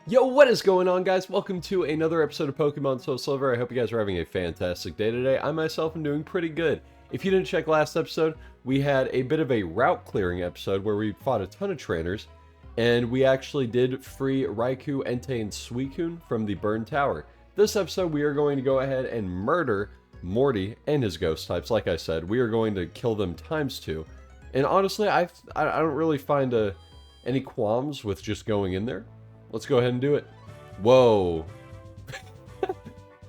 Yo, what is going on, guys? Welcome to another episode of Pokemon SoulSilver. I hope you guys are having a fantastic day today. I myself am doing pretty good. If you didn't check last episode, we had a bit of a route clearing episode where we fought a ton of trainers, and we actually did free Raikou, Entei, and Suicune from the Burned Tower. This episode, we are going to go ahead and murder Morty and his ghost types. Like I said, we are going to kill them ×2. And honestly, I don't really find any qualms with just going in there. Let's go ahead and do it. Whoa.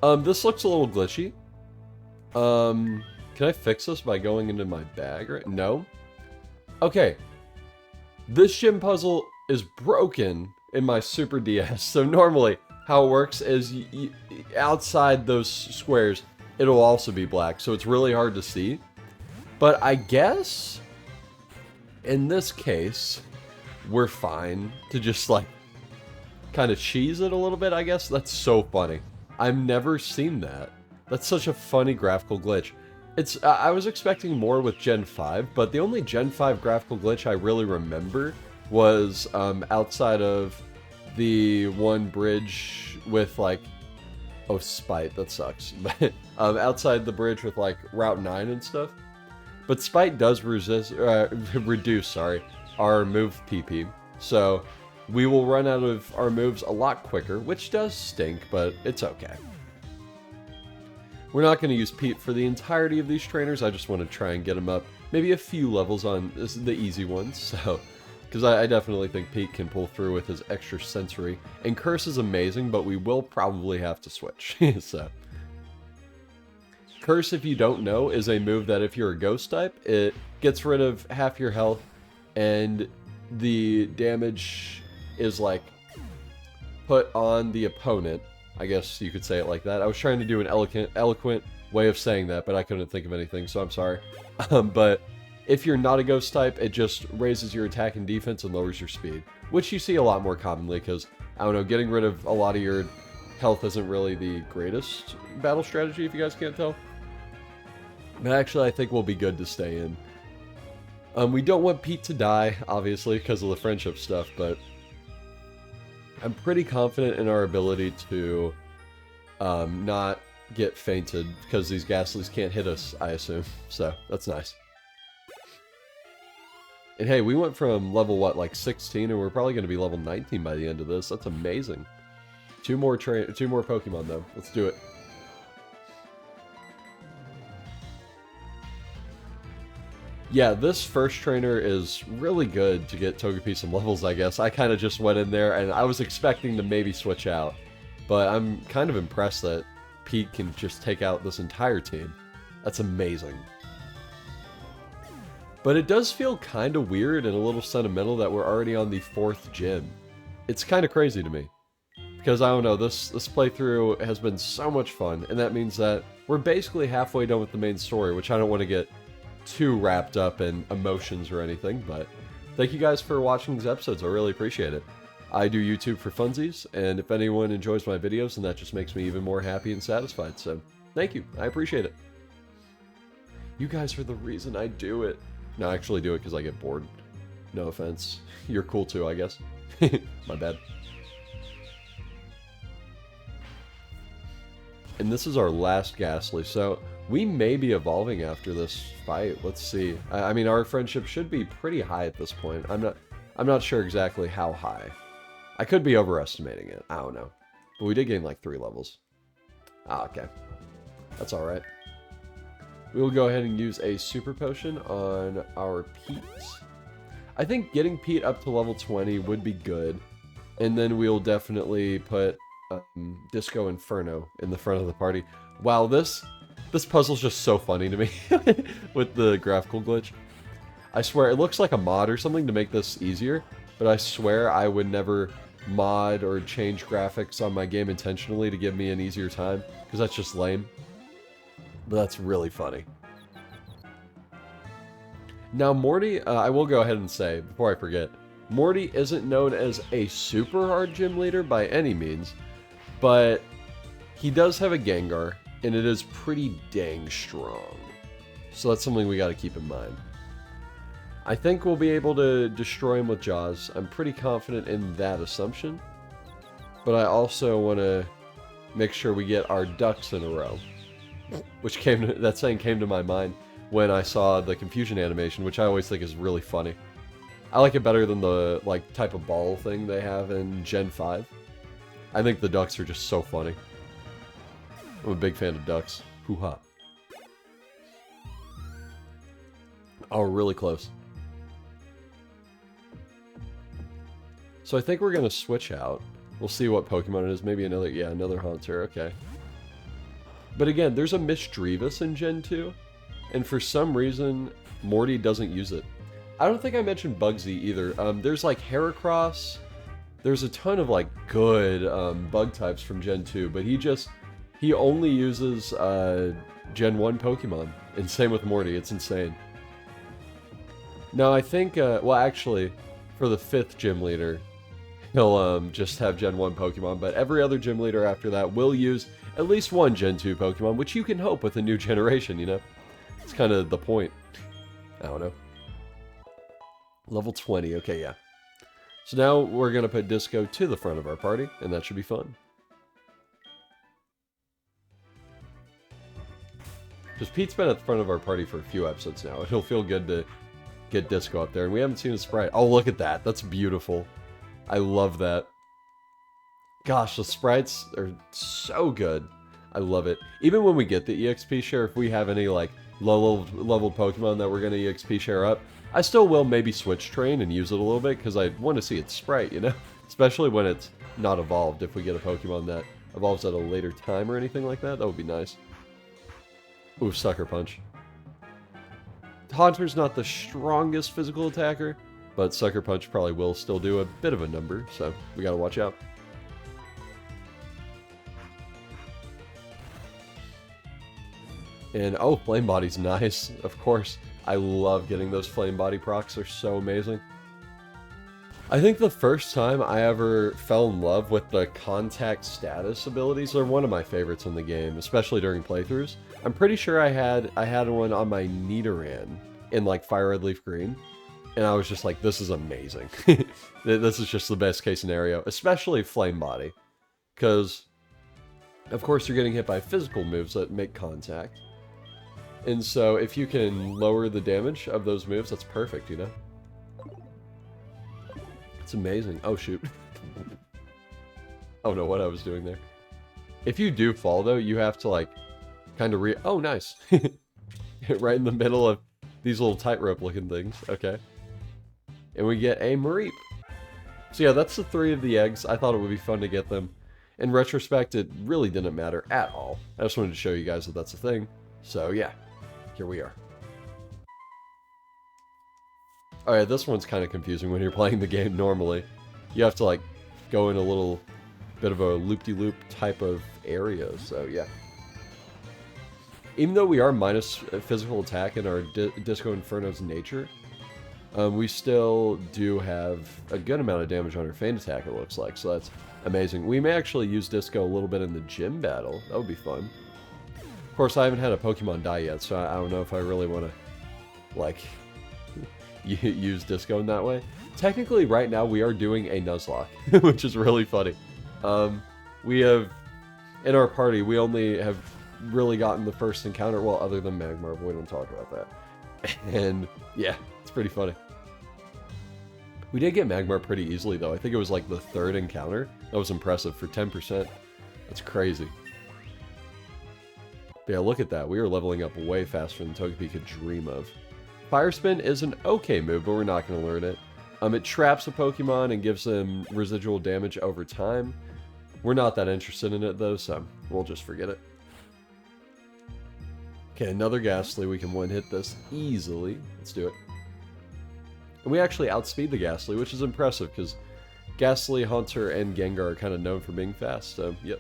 This looks a little glitchy. Can I fix this by going into my bag? Right? No. Okay. This gym puzzle is broken in my Super DS. So normally, how it works is outside those squares, it'll also be black. So it's really hard to see. But I guess, in this case, we're fine to just like kind of cheese it a little bit, I guess. That's so funny. I've never seen that. That's such a funny graphical glitch. I was expecting more with Gen 5, but the only Gen 5 graphical glitch I really remember was outside of the one bridge with like, oh, Spite, that sucks. But outside the bridge with like Route 9 and stuff. But Spite does reduce our move PP. So we will run out of our moves a lot quicker, which does stink, but it's okay. We're not going to use Pete for the entirety of these trainers. I just want to try and get them up maybe a few levels on the easy ones. So, because I definitely think Pete can pull through with his extra sensory. And Curse is amazing, but we will probably have to switch. So, Curse, if you don't know, is a move that if you're a ghost type, it gets rid of half your health, and the damage is like put on the opponent. I guess you could say it like that. I was trying to do an eloquent way of saying that, but I couldn't think of anything, so I'm sorry. But if you're not a ghost type, it just raises your attack and defense and lowers your speed, which you see a lot more commonly because, I don't know, getting rid of a lot of your health isn't really the greatest battle strategy, if you guys can't tell. But actually, I think we'll be good to stay in. We don't want Pete to die, obviously, because of the friendship stuff, but I'm pretty confident in our ability to not get fainted, because these Ghastlies can't hit us, I assume. So, that's nice. And hey, we went from level, what, like 16, and we're probably going to be level 19 by the end of this. That's amazing. Two more Pokemon, though. Let's do it. Yeah, this first trainer is really good to get Togepi some levels, I guess. I kind of just went in there, and I was expecting to maybe switch out. But I'm kind of impressed that Pete can just take out this entire team. That's amazing. But it does feel kind of weird and a little sentimental that we're already on the 4th gym. It's kind of crazy to me. Because, I don't know, this playthrough has been so much fun, and that means that we're basically halfway done with the main story, which I don't want to get too wrapped up in emotions or anything, but thank you guys for watching these episodes. I really appreciate it. I do YouTube for funsies, and if anyone enjoys my videos, then that just makes me even more happy and satisfied, so thank you. I appreciate it. You guys are the reason I do it. No, I actually do it because I get bored. No offense. You're cool too, I guess. My bad. And this is our last Ghastly, so we may be evolving after this fight. Let's see. I mean, our friendship should be pretty high at this point. I'm not sure exactly how high. I could be overestimating it. I don't know. But we did gain like 3 levels. Ah, okay. That's alright. We will go ahead and use a Super Potion on our Pete. I think getting Pete up to level 20 would be good. And then we'll definitely put Disco Inferno in the front of the party. Wow, this puzzle's just so funny to me with the graphical glitch. I swear, it looks like a mod or something to make this easier, but I swear I would never mod or change graphics on my game intentionally to give me an easier time, because that's just lame. But that's really funny. Now, Morty, I will go ahead and say, before I forget, Morty isn't known as a super hard gym leader by any means, but he does have a Gengar, and it is pretty dang strong. So that's something we got to keep in mind. I think we'll be able to destroy him with Jaws. I'm pretty confident in that assumption. but I also want to make sure we get our ducks in a row. Which that saying came to my mind when I saw the confusion animation, which I always think is really funny. I like it better than the like type of ball thing they have in Gen 5. I think the ducks are just so funny. I'm a big fan of ducks. Hoo-ha. Oh, we're really close. So I think we're going to switch out. We'll see what Pokemon it is. Maybe another, yeah, another Haunter. Okay. But again, there's a Misdreavus in Gen 2. And for some reason, Morty doesn't use it. I don't think I mentioned Bugsy either. There's like Heracross. There's a ton of like good bug types from Gen 2. But he only uses Gen 1 Pokemon. And same with Morty. It's insane. Now I think, well actually, for the 5th gym leader, he'll just have Gen 1 Pokemon, but every other gym leader after that will use at least one Gen 2 Pokemon, which you can hope with a new generation, you know? It's kind of the point. I don't know. Level 20, okay, yeah. So now we're going to put Disco to the front of our party, and that should be fun. Because Pete's been at the front of our party for a few episodes now. It'll feel good to get Disco up there, and we haven't seen a sprite. Oh, look at that. That's beautiful. I love that. Gosh, the sprites are so good. I love it. Even when we get the EXP share, if we have any like low-level Pokemon that we're going to EXP share up, I still will maybe switch train and use it a little bit because I want to see its sprite, you know? Especially when it's not evolved. If we get a Pokemon that evolves at a later time or anything like that, that would be nice. Ooh, Sucker Punch. Haunter's not the strongest physical attacker, but Sucker Punch probably will still do a bit of a number, so we gotta watch out. And, oh, Flame Body's nice, of course. I love getting those Flame Body procs, they're so amazing. I think the first time I ever fell in love with the contact status abilities are one of my favorites in the game, especially during playthroughs. I'm pretty sure I had one on my Nidoran in like Fire Red Leaf Green, and I was just like, this is amazing. This is just the best case scenario, especially Flame Body, because of course you're getting hit by physical moves that make contact, and so if you can lower the damage of those moves, that's perfect, you know? It's amazing. Oh, shoot. I don't know what I was doing there. If you do fall, though, you have to, like, kind of oh, nice. Right in the middle of these little tightrope-looking things. Okay. And we get a Mareep. So, yeah, that's the 3 of the eggs. I thought it would be fun to get them. In retrospect, it really didn't matter at all. I just wanted to show you guys that that's a thing. So, yeah. Here we are. Alright, this one's kind of confusing when you're playing the game normally. You have to, like, go in a little bit of a loop-de-loop type of area, so yeah. Even though we are minus physical attack in our Disco Inferno's nature, we still do have a good amount of damage on our Feint attack, it looks like, so that's amazing. We may actually use Disco a little bit in the gym battle. That would be fun. Of course, I haven't had a Pokemon die yet, so I don't know if I really want to, like, use Disco in that way. Technically, right now, we are doing a Nuzlocke, which is really funny. We have, in our party, we only have really gotten the first encounter, well, other than Magmar, but we don't talk about that. And, yeah, it's pretty funny. We did get Magmar pretty easily, though. I think it was, like, the 3rd encounter. That was impressive for 10%. That's crazy. But yeah, look at that. We are leveling up way faster than Togepi could dream of. Fire Spin is an okay move, but we're not going to learn it. It traps a Pokemon and gives them residual damage over time. We're not that interested in it, though, so we'll just forget it. Okay, another Ghastly. We can one-hit this easily. Let's do it. And we actually outspeed the Ghastly, which is impressive, because Ghastly, Haunter, and Gengar are kind of known for being fast, so, yep.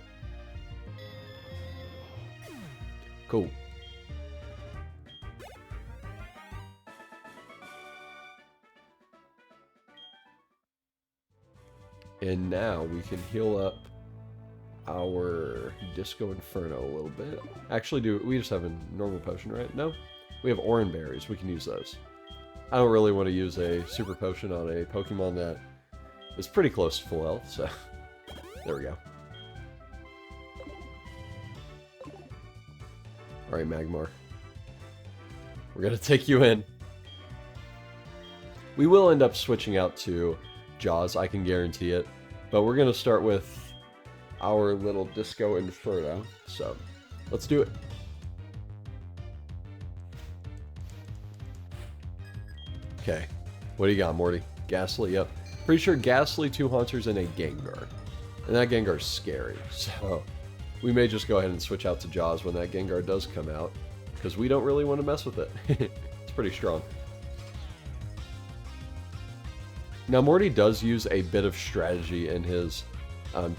Cool. And now we can heal up our Disco Inferno a little bit. Actually, we just have a normal potion, right? No? We have Oran Berries. We can use those. I don't really want to use a Super Potion on a Pokemon that is pretty close to full health, so There we go. Alright, Magmar. We're gonna take you in. We will end up switching out to Jaws, I can guarantee it. But we're gonna start with our little Disco Inferno. So, let's do it. Okay. What do you got, Morty? Ghastly, yep. Pretty sure Ghastly, 2 Haunters, and a Gengar. And that Gengar's scary, so we may just go ahead and switch out to Jaws when that Gengar does come out, because we don't really want to mess with it. It's pretty strong. Now, Morty does use a bit of strategy in his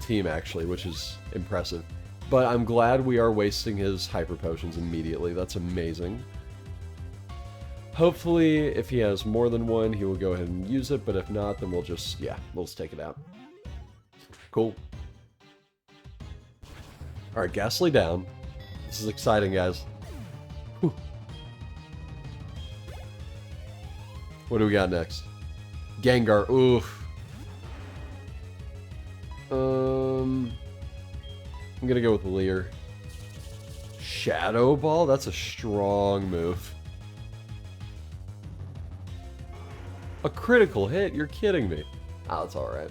team, actually, which is impressive. But I'm glad we are wasting his Hyper Potions immediately. That's amazing. Hopefully, if he has more than one, he will go ahead and use it. But if not, then we'll just, yeah, we'll just take it out. Cool. Alright, Ghastly down. This is exciting, guys. Whew. What do we got next? Gengar, oof. I'm gonna go with Leer. Shadow Ball? That's a strong move. A critical hit? You're kidding me. Oh, that's alright.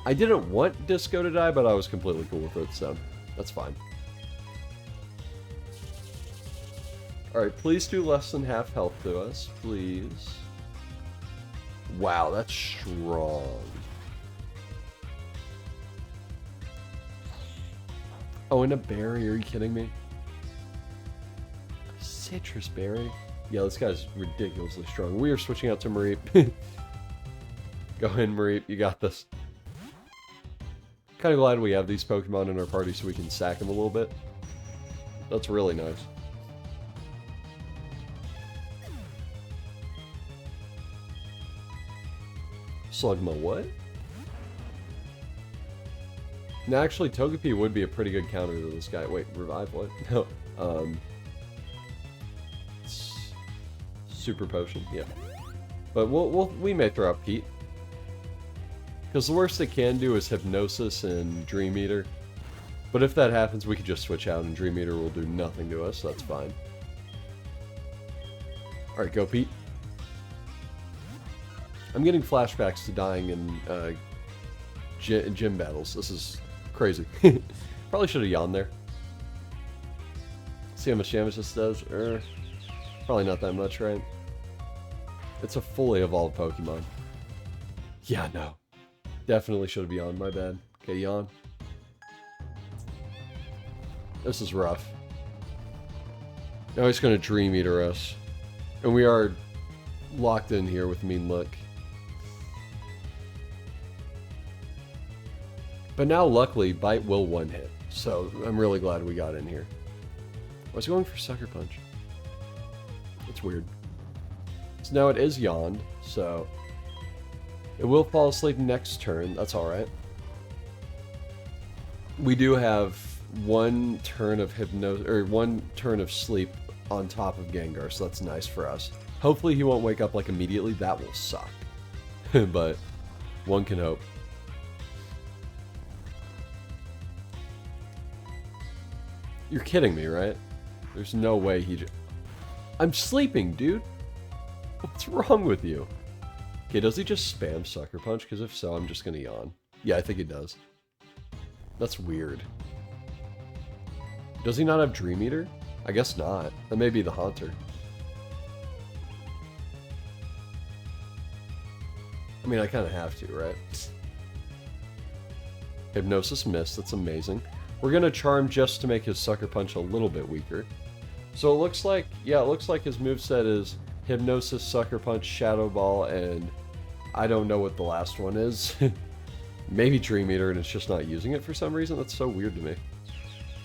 I didn't want Disco to die, but I was completely cool with it, so that's fine. Alright, please do less than half health to us, please. Wow, that's strong. Oh, and a berry, are you kidding me? A citrus berry? Yeah, this guy's ridiculously strong. We are switching out to Mareep. Go ahead, Mareep, you got this. Kind of glad we have these Pokemon in our party so we can sack them a little bit. That's really nice. Slugma what? Now, actually, Togepi would be a pretty good counter to this guy. Wait, Revive what? No. Super Potion, yeah. But we may throw out Pete. Because the worst it can do is Hypnosis and Dream Eater. But if that happens, we could just switch out and Dream Eater will do nothing to us, so that's fine. Alright, go Pete. I'm getting flashbacks to dying in gym battles. This is crazy. Probably should have yawned there. See how much damage this does? Probably not that much, right? It's a fully evolved Pokemon. Yeah, no. Definitely should have yawned, my bad. Okay, yawn. This is rough. Now he's going to Dream Eater us. And we are locked in here with Mean Look. But now, luckily, Bite will one-hit. So, I'm really glad we got in here. I was going for Sucker Punch. That's weird. So now it is yawned, so it will fall asleep next turn. That's alright. We do have one turn of one turn of sleep on top of Gengar, so that's nice for us. Hopefully he won't wake up like immediately. That will suck. But one can hope. You're kidding me, right? There's no way he I'm sleeping, dude! What's wrong with you? Okay, does he just spam Sucker Punch? Because if so, I'm just gonna yawn. Yeah, I think he does. That's weird. Does he not have Dream Eater? I guess not. That may be the Haunter. I mean, I kind of have to, right? Hypnosis missed. That's amazing. We're going to Charm just to make his Sucker Punch a little bit weaker. So it looks like, yeah, it looks like his moveset is Hypnosis, Sucker Punch, Shadow Ball, and I don't know what the last one is. Maybe Dream Eater and it's just not using it for some reason. That's so weird to me.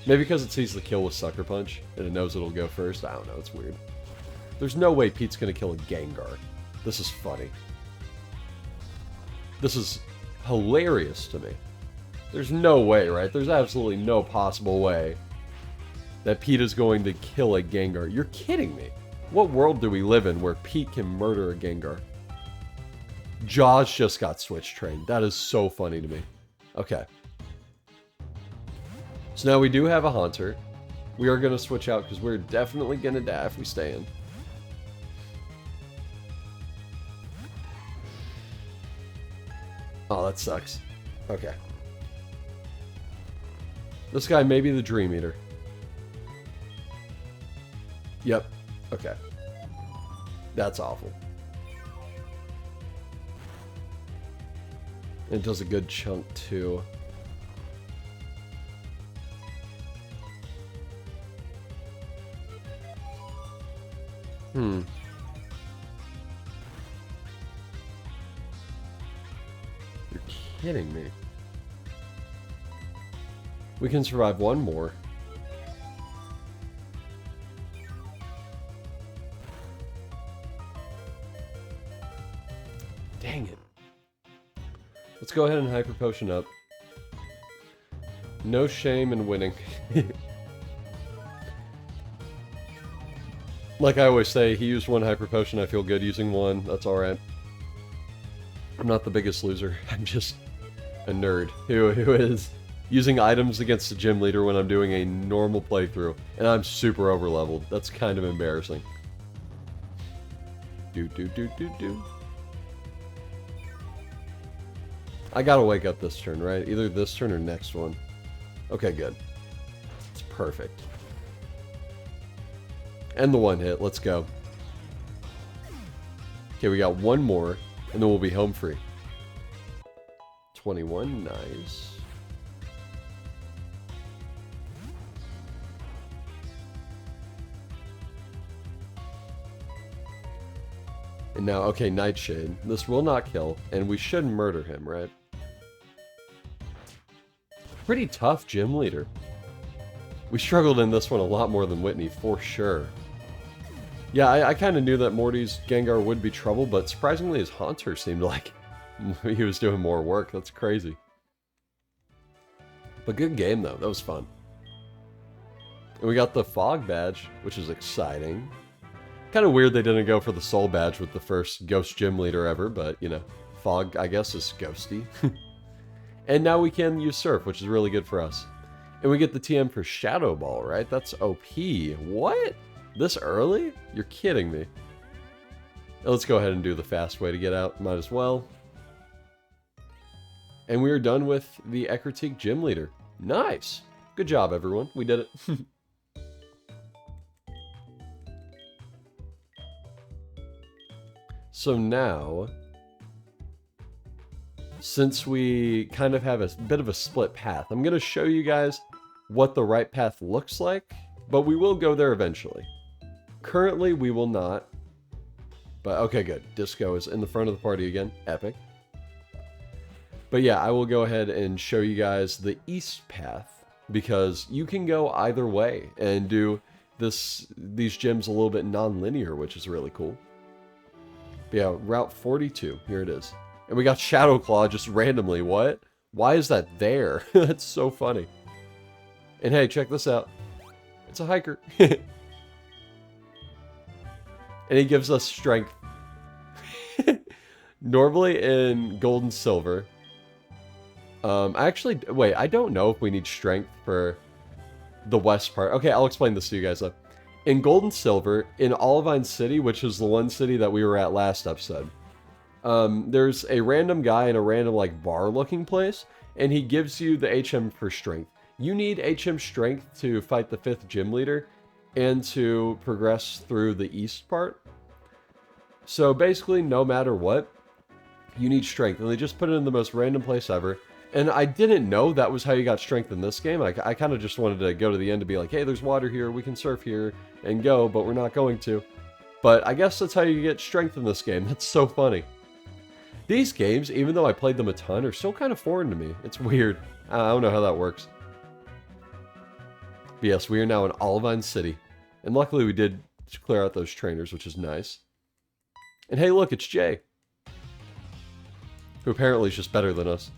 Maybe because it sees the kill with Sucker Punch and it knows it'll go first. I don't know, it's weird. There's no way Pete's going to kill a Gengar. This is funny. This is hilarious to me. There's no way, right? There's absolutely no possible way that Pete is going to kill a Gengar. You're kidding me. What world do we live in where Pete can murder a Gengar? Jaws just got switch trained. That is so funny to me. Okay. So now we do have a Haunter. We are going to switch out because we're definitely going to die if we stay in. Oh, that sucks. Okay. This guy may be the Dream Eater. Yep. Okay. That's awful. It does a good chunk, too. You're kidding me. We can survive one more. Dang it. Let's go ahead and Hyper Potion up. No shame in winning. Like I always say, he used one Hyper Potion, I feel good using one. That's alright. I'm not the biggest loser. I'm just a nerd who is using items against the gym leader when I'm doing a normal playthrough. And I'm super over-leveled. That's kind of embarrassing. Do. I gotta wake up this turn, right? Either this turn or next one. Okay, good. It's perfect. And the one hit. Let's go. Okay, we got one more, and then we'll be home free. 21, nice. And now, okay, Nightshade. This will not kill, and we should murder him, right? Pretty tough gym leader. We struggled in this one a lot more than Whitney, for sure. Yeah, I kind of knew that Morty's Gengar would be trouble, but surprisingly his Haunter seemed like he was doing more work. That's crazy. But good game, though. That was fun. And we got the Fog badge, which is exciting. Kind of weird they didn't go for the Soul badge with the first Ghost Gym Leader ever, but, you know, Fog, I guess, is ghosty. And now we can use Surf, which is really good for us. And we get the TM for Shadow Ball, right? That's OP. What? This early? You're kidding me. Let's go ahead and do the fast way to get out. Might as well. And we are done with the Ecruteak Gym Leader. Nice. Good job, everyone. We did it. So now, since we kind of have a bit of a split path, I'm going to show you guys what the right path looks like, but we will go there eventually. Currently, we will not. But okay, good. Disco is in the front of the party again. Epic. But yeah, I will go ahead and show you guys the east path, because you can go either way and do these gyms a little bit non-linear, which is really cool. But yeah, Route 42. Here it is. And we got Shadow Claw just randomly. What? Why is that there? That's so funny. And hey, check this out. It's a hiker. And he gives us strength. Normally in Gold and Silver. Wait, I don't know if we need strength for the west part. Okay, I'll explain this to you guys though. In Gold and Silver, in Olivine City, which is the one city that we were at last episode, there's a random guy in a random like bar looking place, and he gives you the HM for strength. You need HM strength to fight the 5th gym leader and to progress through the east part. So basically, no matter what, you need strength. And they just put it in the most random place ever. And I didn't know that was how you got strength in this game. I kind of just wanted to go to the end to be like, hey, there's water here, we can surf here and go, but we're not going to. But I guess that's how you get strength in this game. That's so funny. These games, even though I played them a ton, are still kind of foreign to me. It's weird. I don't know how that works. But yes, we are now in Olivine City. And luckily we did clear out those trainers, which is nice. And hey, look, it's Jay. Who apparently is just better than us.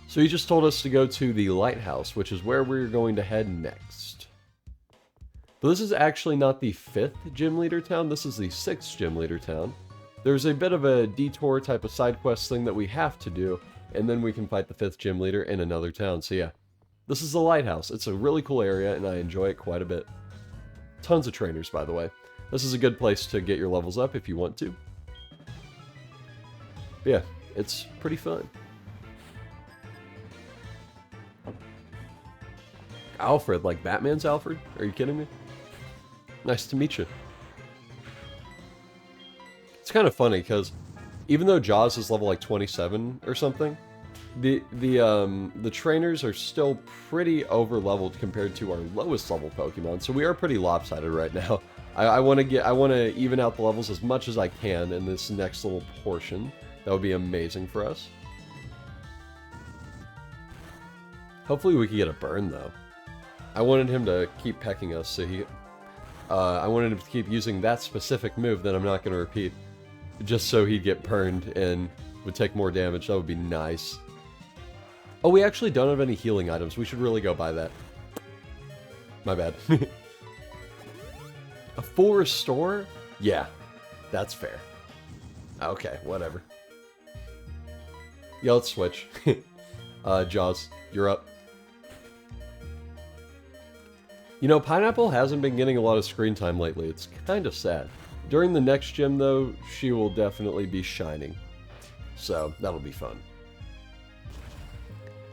So he just told us to go to the lighthouse, which is where we're going to head next. But this is actually not the 5th gym leader town, this is the 6th gym leader town. there's a bit of a detour type of side quest thing that we have to do, and then we can fight the 5th gym leader in another town. So yeah, this is the lighthouse. It's a really cool area, and I enjoy it quite a bit. Tons of trainers, by the way. This is a good place to get your levels up if you want to. But yeah, it's pretty fun. Alfred, like Batman's Alfred? Are you kidding me? Nice to meet you. It's kind of funny because even though Jaws is level like 27 or something, the trainers are still pretty over leveled compared to our lowest level Pokemon. So we are pretty lopsided right now. I want to even out the levels as much as I can in this next little portion. That would be amazing for us. Hopefully we can get a burn though. I wanted him to keep pecking us, so I wanted him to keep using that specific move that I'm not going to repeat, just so he'd get burned and would take more damage. That would be nice. Oh, we actually don't have any healing items. We should really go buy that. My bad. A full restore? Yeah, that's fair. Okay, whatever. Yeah, let's switch. Jaws, you're up. You know, Pineapple hasn't been getting a lot of screen time lately. It's kind of sad. During the next gym, though, she will definitely be shining. So, that'll be fun.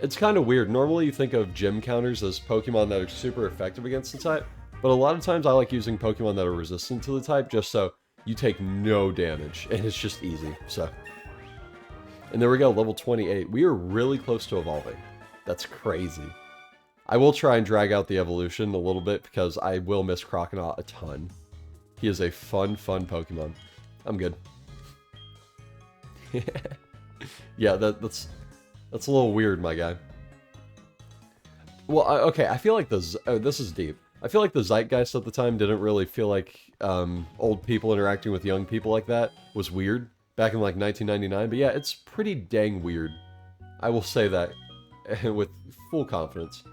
It's kind of weird. Normally, you think of gym counters as Pokemon that are super effective against the type. But a lot of times, I like using Pokemon that are resistant to the type just so you take no damage. And it's just easy, so. And there we go, level 28. We are really close to evolving. That's crazy. I will try and drag out the evolution a little bit because I will miss Croconaw a ton. He is a fun Pokemon. I'm good. Yeah, that's a little weird, my guy. Well, okay, I feel like this is deep. I feel like the zeitgeist at the time didn't really feel like old people interacting with young people like that was weird back in like 1999. But yeah, it's pretty dang weird. I will say that with full confidence.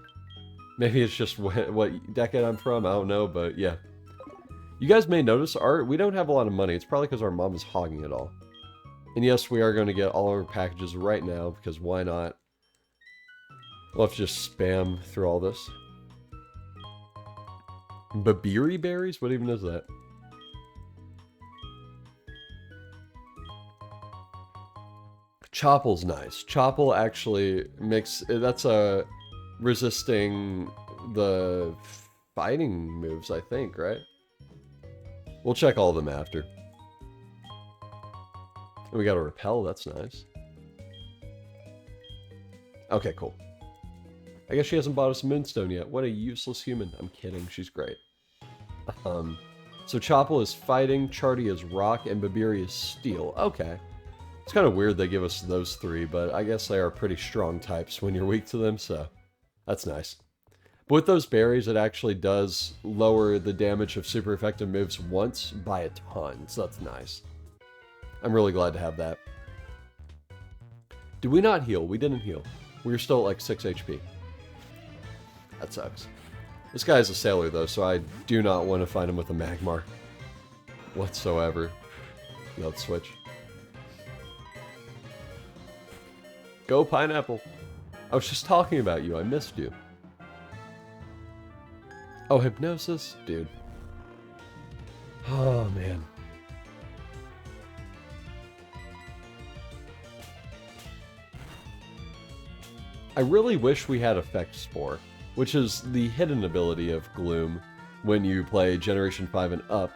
Maybe it's just what decade I'm from, I don't know, but yeah. You guys may notice, we don't have a lot of money. It's probably because our mom is hogging it all. And yes, we are going to get all our packages right now, because why not? We'll have to just spam through all this. Babiri berries? What even is that? Chopple's nice. Chopple actually makes... That's a... resisting the fighting moves, I think, right? We'll check all of them after. We got a repel, that's nice. Okay, cool. I guess she hasn't bought us a Moonstone yet. What a useless human. I'm kidding, she's great. So Chopple is fighting, Charty is rock, and Babiri is steel. Okay. It's kind of weird they give us those three, but I guess they are pretty strong types when you're weak to them, so... That's nice. But with those berries, it actually does lower the damage of super effective moves once by a ton, so that's nice. I'm really glad to have that. Did we not heal? We didn't heal. We were still at like 6 HP. That sucks. This guy is a sailor though, so I do not want to find him with a Magmar. Whatsoever. Yeah, let's switch. Go Pineapple! I was just talking about you. I missed you. Oh, Hypnosis? Dude. Oh, man. I really wish we had Effect Spore, which is the hidden ability of Gloom when you play Generation 5 and up.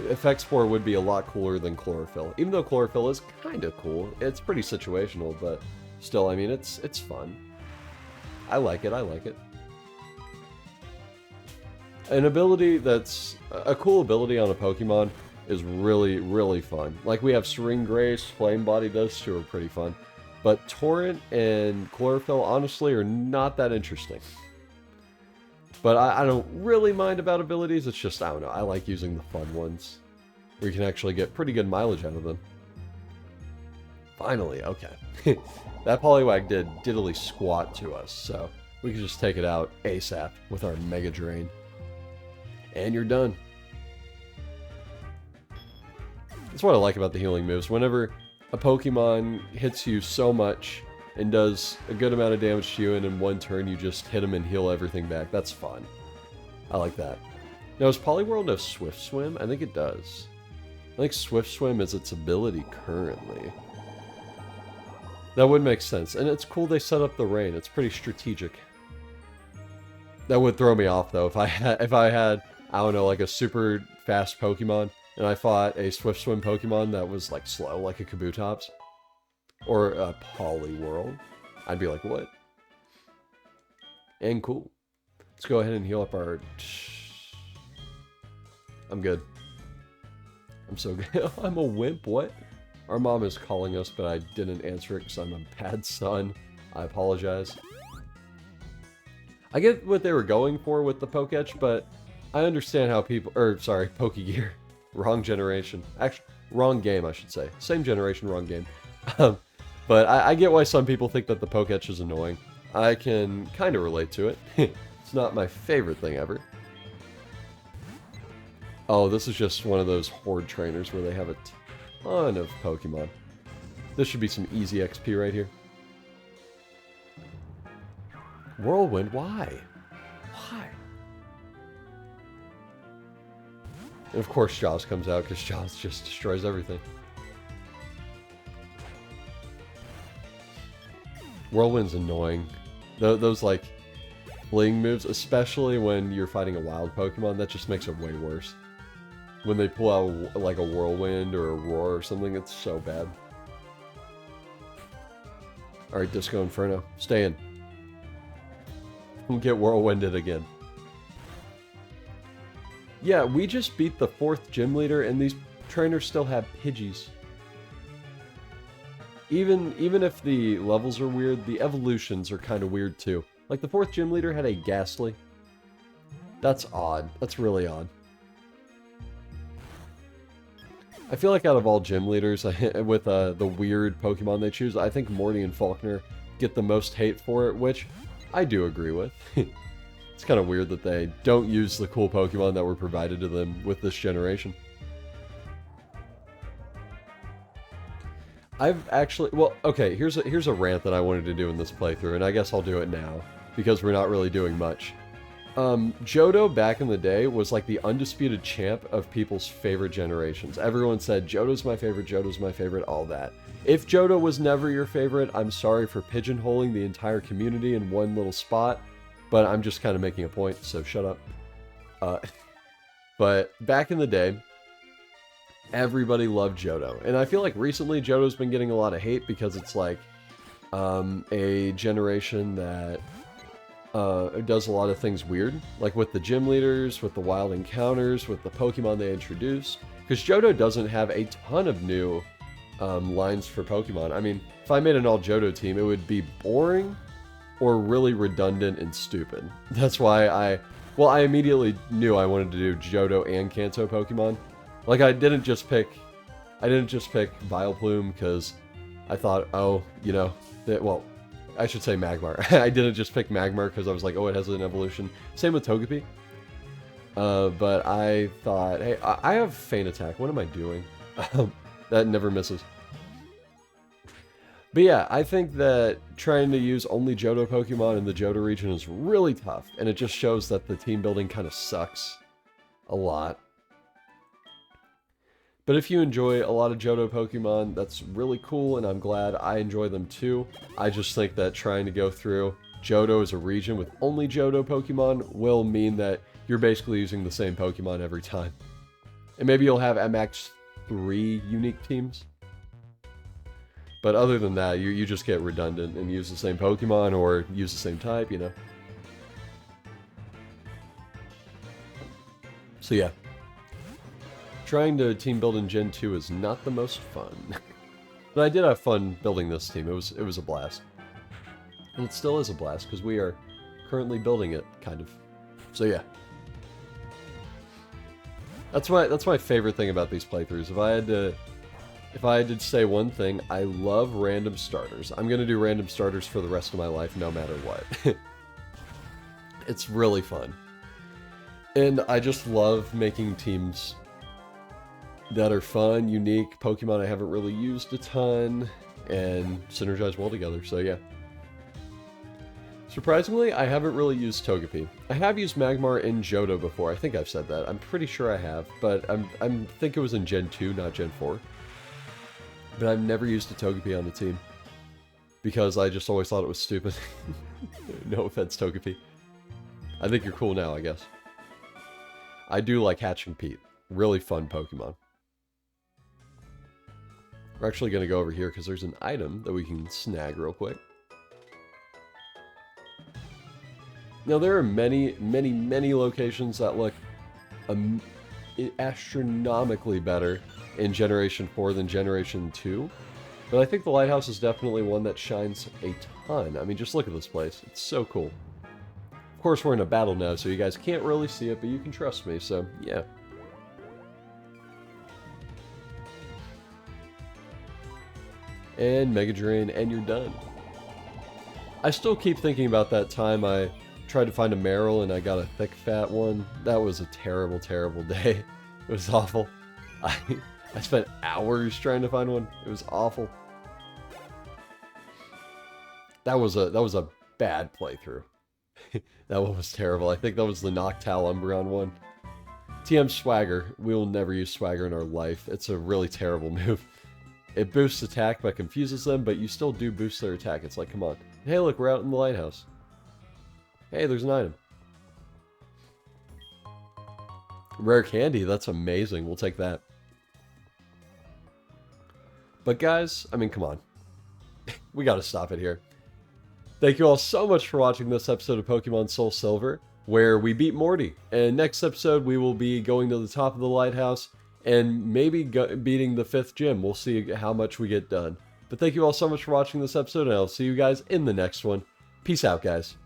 Effect Spore would be a lot cooler than Chlorophyll. Even though Chlorophyll is kind of cool. It's pretty situational, but... Still, I mean, it's fun. I like it, I like it. An ability that's... A cool ability on a Pokemon is really, really fun. Like, we have Serene Grace, Flame Body, those two are pretty fun. But Torrent and Chlorophyll, honestly, are not that interesting. But I don't really mind about abilities, it's just, I don't know, I like using the fun ones. Where you can actually get pretty good mileage out of them. Finally, okay. That Poliwag did diddly squat to us, so we can just take it out ASAP with our Mega Drain. And you're done. That's what I like about the healing moves. Whenever a Pokemon hits you so much and does a good amount of damage to you, and in one turn you just hit them and heal everything back. That's fun. I like that. Now, does Poliwhirl know Swift Swim? I think it does. I think Swift Swim is its ability currently. That would make sense. And it's cool they set up the rain. It's pretty strategic. That would throw me off, though. If I had, I don't know, like a super fast Pokemon, and I fought a Swift Swim Pokemon that was, like, slow, like a Kabutops, or a Poliwhirl, I'd be like, what? And cool. Let's go ahead and heal up our... I'm good. I'm so good. I'm a wimp, what? Our mom is calling us, but I didn't answer it because I'm a bad son. I apologize. I get what they were going for with the Poketch, but I understand how people... sorry, Pokegear. Wrong generation. Actually, wrong game, I should say. Same generation, wrong game. But I get why some people think that the Poketch is annoying. I can kind of relate to it. It's not my favorite thing ever. Oh, this is just one of those horde trainers where they have a ton of Pokemon. This should be some easy XP right here. Whirlwind, why? Why? And of course Jaws comes out because Jaws just destroys everything. Whirlwind's annoying. Those like fling moves, especially when you're fighting a wild Pokemon, that just makes it way worse. When they pull out like a Whirlwind or a Roar or something, it's so bad. Alright, Disco Inferno, stay in. We'll get Whirlwinded again. Yeah, we just beat the 4th gym leader and these trainers still have Pidgeys. Even if the levels are weird, the evolutions are kind of weird too. Like the 4th gym leader had a Ghastly. That's odd. That's really odd. I feel like out of all gym leaders, with the weird Pokemon they choose, I think Morty and Faulkner get the most hate for it, which I do agree with. It's kind of weird that they don't use the cool Pokemon that were provided to them with this generation. I've actually... Well, okay, here's a rant that I wanted to do in this playthrough, and I guess I'll do it now, because we're not really doing much. Johto back in the day was like the undisputed champ of people's favorite generations. Everyone said, Johto's my favorite, all that. If Johto was never your favorite, I'm sorry for pigeonholing the entire community in one little spot, but I'm just kind of making a point, so shut up. But back in the day, everybody loved Johto. And I feel like recently Johto's been getting a lot of hate because it's like a generation that does a lot of things weird, like with the gym leaders, with the wild encounters, with the Pokemon they introduced. Because Johto doesn't have a ton of new lines for Pokemon. I mean, if I made an all Johto team, it would be boring or really redundant and stupid. That's why I immediately knew I wanted to do Johto and Kanto Pokemon. Like, I didn't just pick Vileplume because I thought, oh, you know, well, I should say Magmar. I didn't just pick Magmar because I was like, oh, it has an evolution. Same with Togepi. But I thought, hey, I have Feint Attack. What am I doing? That never misses. But yeah, I think that trying to use only Johto Pokemon in the Johto region is really tough. And it just shows that the team building kind of sucks a lot. But if you enjoy a lot of Johto Pokemon, that's really cool, and I'm glad I enjoy them too. I just think that trying to go through Johto as a region with only Johto Pokemon will mean that you're basically using the same Pokemon every time. And maybe you'll have at max 3 unique teams. But other than that, you just get redundant and use the same Pokemon or use the same type, you know. So yeah. Trying to team build in Gen 2 is not the most fun. But I did have fun building this team. It was a blast. And it still is a blast, because we are currently building it, kind of. So yeah. That's my favorite thing about these playthroughs. If I had to say one thing, I love random starters. I'm gonna do random starters for the rest of my life, no matter what. It's really fun. And I just love making teams that are fun, unique, Pokemon I haven't really used a ton, and synergize well together, so yeah. Surprisingly, I haven't really used Togepi. I have used Magmar in Johto before, I think I've said that. I'm pretty sure I have, but I think it was in Gen 2, not Gen 4. But I've never used a Togepi on the team, because I just always thought it was stupid. No offense, Togepi. I think you're cool now, I guess. I do like Hatching Pete. Really fun Pokemon. We're actually going to go over here because there's an item that we can snag real quick. Now, there are many, many, many locations that look astronomically better in Generation 4 than Generation 2. But I think the lighthouse is definitely one that shines a ton. I mean, just look at this place. It's so cool. Of course, we're in a battle now, so you guys can't really see it, but you can trust me, so yeah. And Mega Drain, and you're done. I still keep thinking about that time I tried to find a Marill and I got a thick fat one. That was a terrible, terrible day. It was awful. I spent hours trying to find one. It was awful. That was a bad playthrough. That one was terrible. I think that was the Noctowl Umbreon one. TM Swagger. We will never use Swagger in our life. It's a really terrible move. It boosts attack but confuses them, but you still do boost their attack. It's like, come on. Hey, look, we're out in the lighthouse. Hey, there's an item. Rare candy. That's amazing. We'll take that. But guys, I mean, come on. We gotta stop it here. Thank you all so much for watching this episode of Pokemon SoulSilver, where we beat Morty. And next episode, we will be going to the top of the lighthouse and maybe beating the 5th gym. We'll see how much we get done. But thank you all so much for watching this episode, and I'll see you guys in the next one. Peace out, guys.